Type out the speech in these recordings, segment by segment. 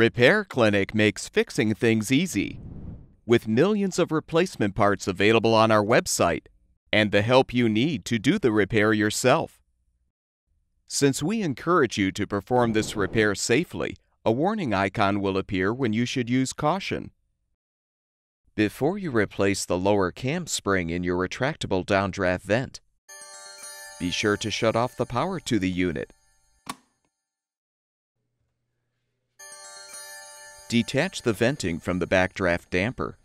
Repair Clinic makes fixing things easy. With millions of replacement parts available on our website and the help you need to do the repair yourself. Since we encourage you to perform this repair safely, a warning icon will appear when you should use caution. Before you replace the lower cam spring in your retractable downdraft vent, be sure to shut off the power to the unit. Detach the venting from the backdraft damper.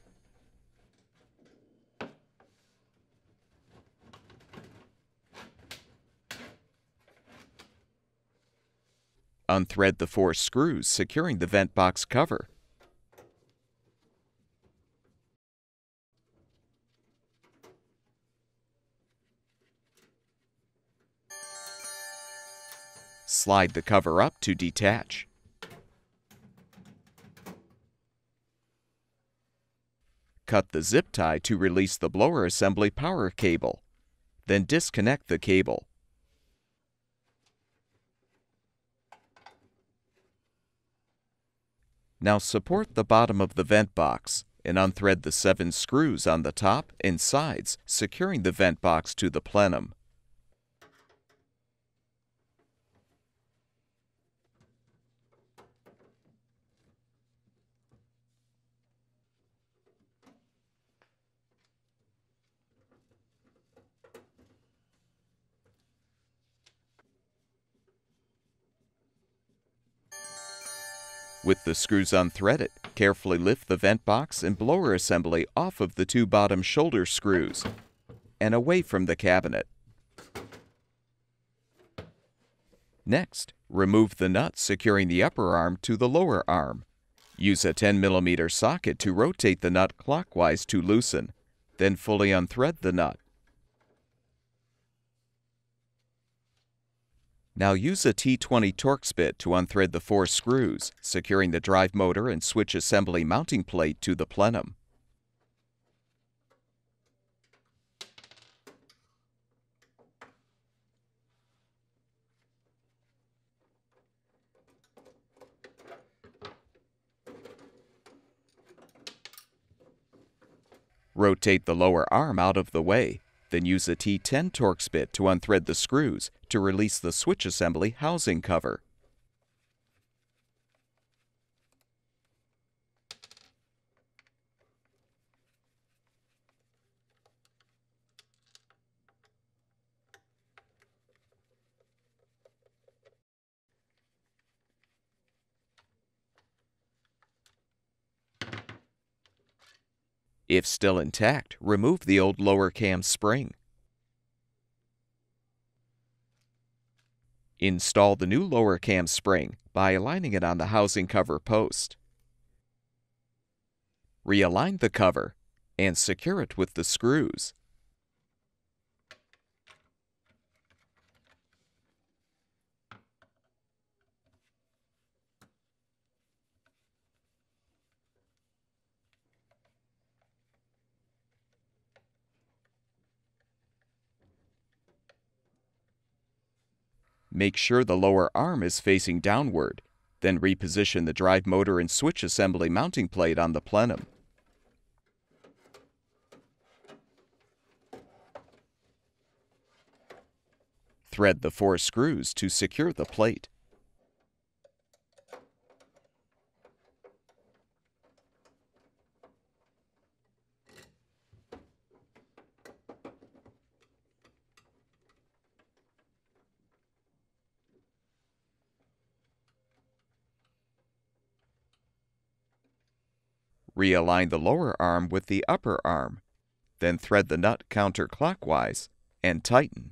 Unthread the 4 screws securing the vent box cover. Slide the cover up to detach. Cut the zip tie to release the blower assembly power cable. Then disconnect the cable. Now support the bottom of the vent box and unthread the 7 screws on the top and sides, securing the vent box to the plenum. With the screws unthreaded, carefully lift the vent box and blower assembly off of the 2 bottom shoulder screws and away from the cabinet. Next, remove the nut securing the upper arm to the lower arm. Use a 10mm socket to rotate the nut clockwise to loosen, then fully unthread the nut. Now use a T20 Torx bit to unthread the 4 screws, securing the drive motor and switch assembly mounting plate to the plenum. Rotate the lower arm out of the way. Then use a T10 Torx bit to unthread the screws to release the switch assembly housing cover. If still intact, remove the old lower cam spring. Install the new lower cam spring by aligning it on the housing cover post. Realign the cover and secure it with the screws. Make sure the lower arm is facing downward, then reposition the drive motor and switch assembly mounting plate on the plenum. Thread the 4 screws to secure the plate. Realign the lower arm with the upper arm, then thread the nut counterclockwise and tighten.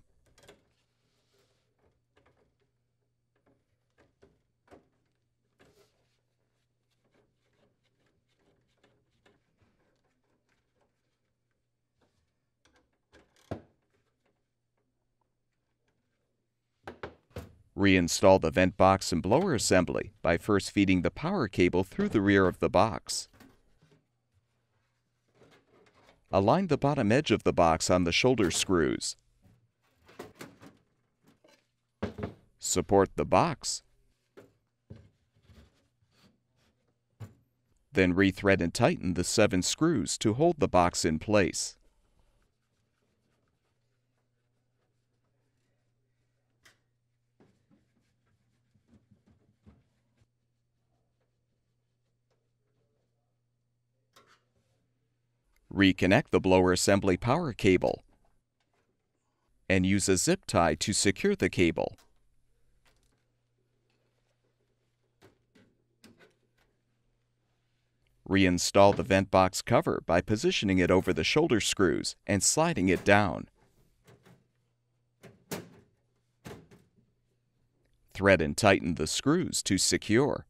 Reinstall the vent box and blower assembly by first feeding the power cable through the rear of the box. Align the bottom edge of the box on the shoulder screws. Support the box. Then rethread and tighten the 7 screws to hold the box in place. Reconnect the blower assembly power cable and use a zip tie to secure the cable. Reinstall the vent box cover by positioning it over the shoulder screws and sliding it down. Thread and tighten the screws to secure.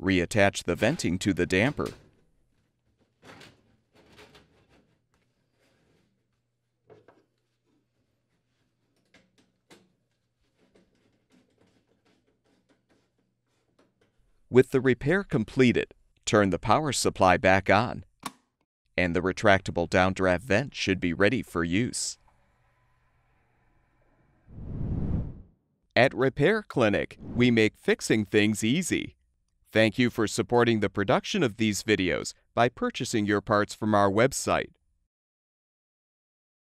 Reattach the venting to the damper. With the repair completed, turn the power supply back on, and the retractable downdraft vent should be ready for use. At Repair Clinic, we make fixing things easy. Thank you for supporting the production of these videos by purchasing your parts from our website.